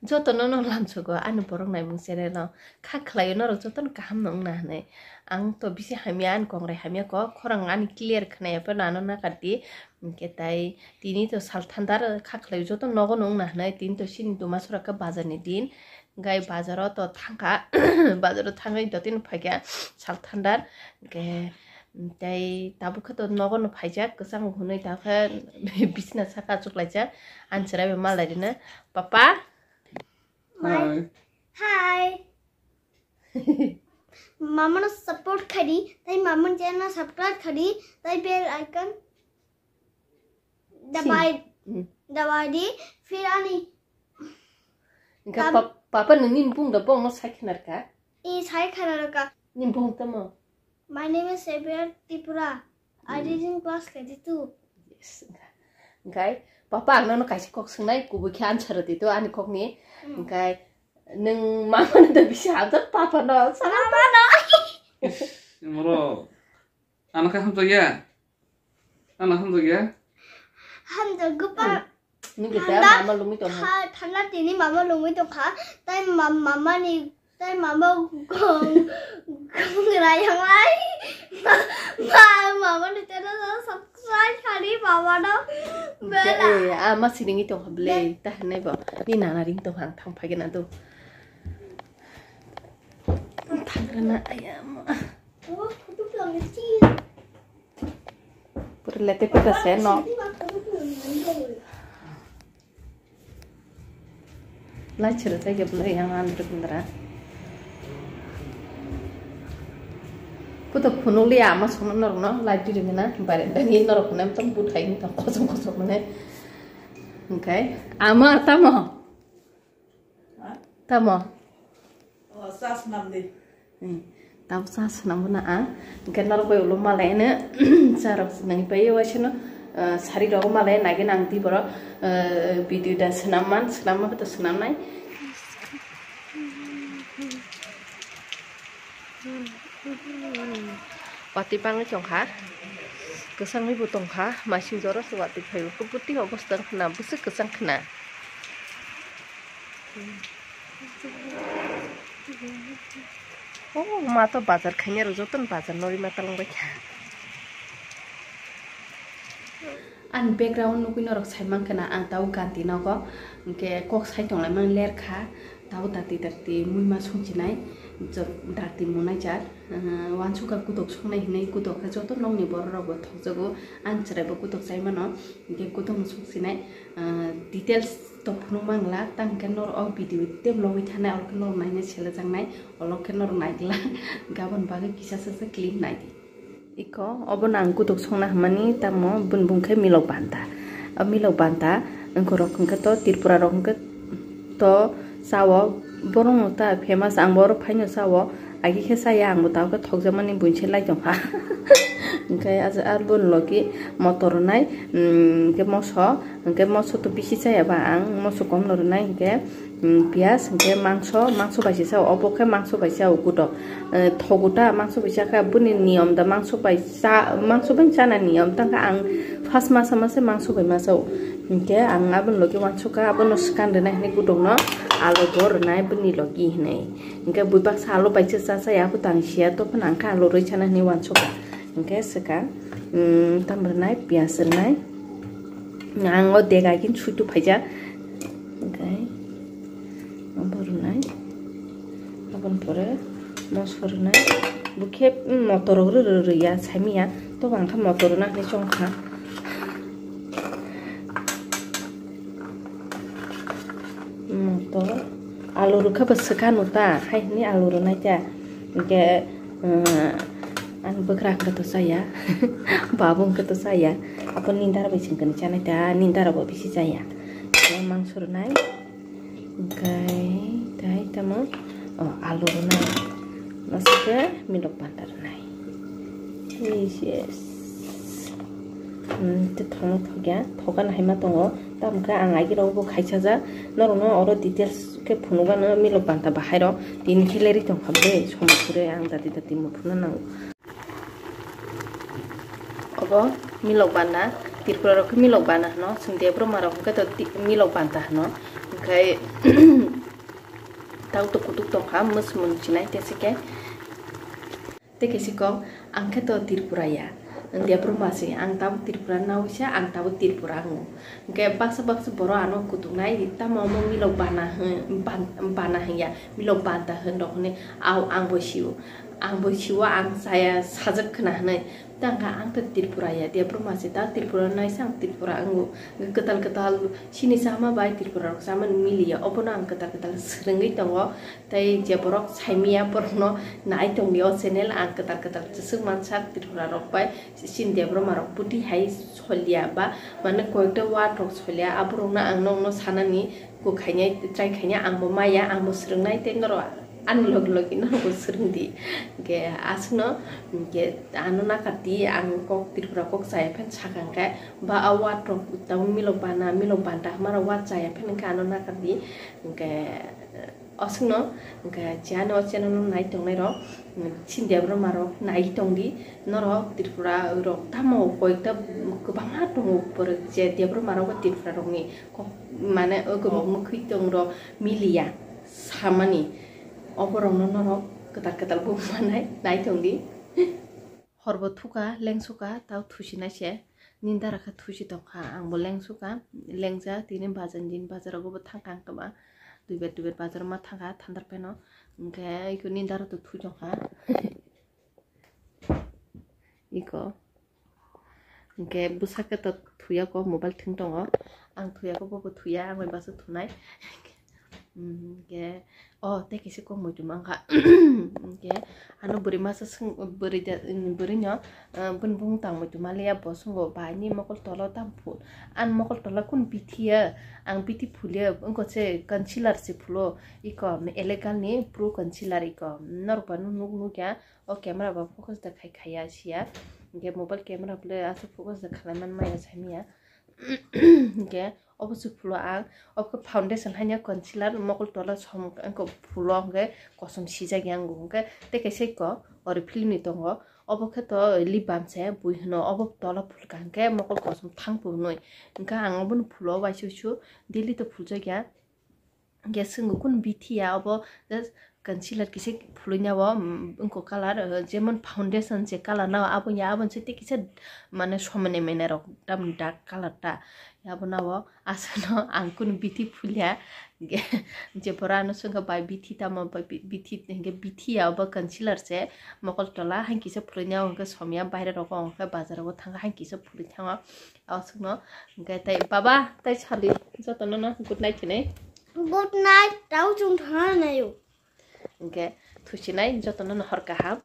joto no lamchogo ani borok nai mungsere no kha khlaio no joto kaham nong na hanai ang to bisi hamia an kongrai hamia ko khorang ani clear khnai pa nano na kati ke tai tini to sal thandar kha khlaio joto nogo nong na hanai tin to sin duma sura ka bazar ni din gai bazaro to thangka bazaro thangai to tin phagya sal thandar ke tai tabu khato nogo no phaijak kusang hunai ta kha bisna saka chuklaijak ansara be malai dina papa Hi. Mama no support kari, tai mama channel subscribe kari, tai bell icon dabai di, फिर आनी papa no nimpung da bong no sakhinar ka ये सारे खाना का nimpung tamo My name is Saber Tripura. I read in class 32. yes gai papa ang no kaisi kok sungnai kubu khan chara di to ani kok ni gai nung mama no da bisa ada papa no Mama no. Moro, anak ham to ya, anak ham to ya. हम तो गुप्पा ni kita mama lumi to खा ठंडा तीनी मामा लूंगी तो खा ताई मामा नी ताई मामा घुंगरा हमारी मामा ने तेरा सब्सक्राइब करी मामा ना बेला ama siringi to hable ta nai ba ni nana ring to hang thang phage na to thangrana ayam वो फोटो लगे ची pur lete peta se no la chira ta ge bla yang andra kundra puto phunuli ama sono nor no la di na bare dani nor kunam tam buthai ni ta kosom kosom mane okay ama tamo Sas nam di. Tau sas nam na a genar boy ulo malai ne sarap nang pai wasino sari ro malai nage nang ti boro video da senaman selama betul senam nai wati pang chong kha kesang ni butong kha masih joro sewati phayu keputi obostan khna busuk kesang khna oh mata bazar khanya ro joton bazar nori mata long baikha an background nukui norok saimang kana ang tau ganti nago ke kok sai tong lai mang ler kha tau tati mui ma sungchinai jor dati munai jar wanchu ka kutok sungnai hinai kutok ka joton nong ni bor ro bo thokjago an chrai bo kutok sai mano ke kutok sungchinai details to phunu mangla tang ke nor o video develop wi thana or nor naine chele jangnai olok ke nor naigla gabon bage kisa sa clean nai iko obon ang kutok songna hamani tamo bunbung ke milo banta angko rok ke to Tripura rok ke to sawo borong ta famous ang bor phaino sawo agi ke saya ang buta ke thokjamani bunche lai jongha ओंखाय आलबुन लगी मटर नाय के मोसो तो बिसि जायाबा आं मोसो कम लरनाय के पियाज के मांस बायसा अबके मांस बायसा गुदो थगुटा मांस बायसा का बुनि नियम दा मांस बायसा ना नियम तंका आं फास मासा मांस बाय मासो के आं आबुन लगी वानसका आबुन स्कानदनाय नि गुदो न आलो बर नाय बुनि लगी हनै के बुबा सालो बायसा जाया हुतांसिया तो फनांका आलो रैछाना नि वानसका Oke sekarang tambah naik biasa naik ngango degakin suatu aja oke baru naik abon pore mosfor naik buke motor ya sami ya to bangka motor nak ni congka motor alur ka besekan uta hai ni alur naik ya oke an bekrak kata saya babung kata saya apa nindar bicin kan cana ta nindar apa bisi saya memang surnai okay dai tamo alur nai masuk ke milok bandar nai yes te thong thogya thogan haima tongo tamka ang agi robo khaisa ja norono oro details ke phunuga na milok banta bahairo tin khileri tong khabe somapure ang dati mo phuna nang obo milok bana Tripura rok milok bana no sungde bro marok ke to milok banta no Oke. Tahu tuh kutuk toh ham mesmun cinai tesike. Tekesiko angke to Tripura ya. Dia promasi ang tahu Tripura nausya ang tahu Tripura ngu. Oke baksa boro ano kutuk nai kita mau milo bana ya milo banta hendok ne au ang bosiwa ang saya sajak kena ne. Tangga ang Tripura ya dia promasi ta Tripura nai sang Tripura ngu ketal sini sama baik Tripura sama milia opona ang ketal serengi tongo tai dia borok saimia porno nai tong dia channel ang ketal jesuk mansa Tripura rok bai sin dia bro marok puti hai solia ba mane koekta wat rok solia abrona ang nong no sanani ko khanya trai khanya ang bo maya ang bo serengnai te noro an log ina ko serengdi ge asno ge anu nakati ang kok Tripura kok saya pen sakang ka ba awat rok taun milo banta mara wat saya pen ka anu nakati ge asno ge jano cheno nai tong nai ro sindia bro maro nai tong di noro Tripura ro tamo koikta kebanga tong por je dia bro maro ko Tripura ro ni kok mane ko mukhi tong ro milia samani oborong no ketal bu manai nai tongdi horbo thuka lengsuka tau thusinai se ninda rakha thusi tongkha angbo lengsuka lengja tini bajan din bazarago bo thangkang kaba duibet bazar ma thangka thandar peno engke iku ninda ro thu jongkha iko engke busaka to thuya ko mobile thing tongo ang thuya ko bo thuya ang basu thunai ge teki si ko moju mangka ge anu beri masa beri nya bun tang moju malia bosungo bani mokol tolo tampu an mokol tolo kun bitia ang biti phulia engko che concealer si phulo iko elegant ni pro concealer iko norba nu kya o camera ba focus da khaya sia ge mobile camera ble asu focus da khalaman maya samia ge obsu phulo ang obko foundation hanya concealer mokol tola som angko phulo ge kosom sija gyang ge teke seko ori film ni tongo obokhe to lip balm se buihno obok tola phul kan ge mokol kosom thang pu noi engka ang obun phulo wai chu daily to phul jagya ge singu kun bitia obo concealer kise phulunya wa engko color jemon foundation je color na abunya abon se tikise mane somane mene rok dam dark color ta yabona wa asano angkun biti phulya ge je porano sunga bai biti ta mo biti nge biti ya ba concealer se mokol tola hanki se phulunya onka somya baire rok onka bazar go thanga hanki se phuli thanga asno ge tai baba tai chali jotono na good night ne good night tau chung thana na yo Oke, thusinai jotono hor kaham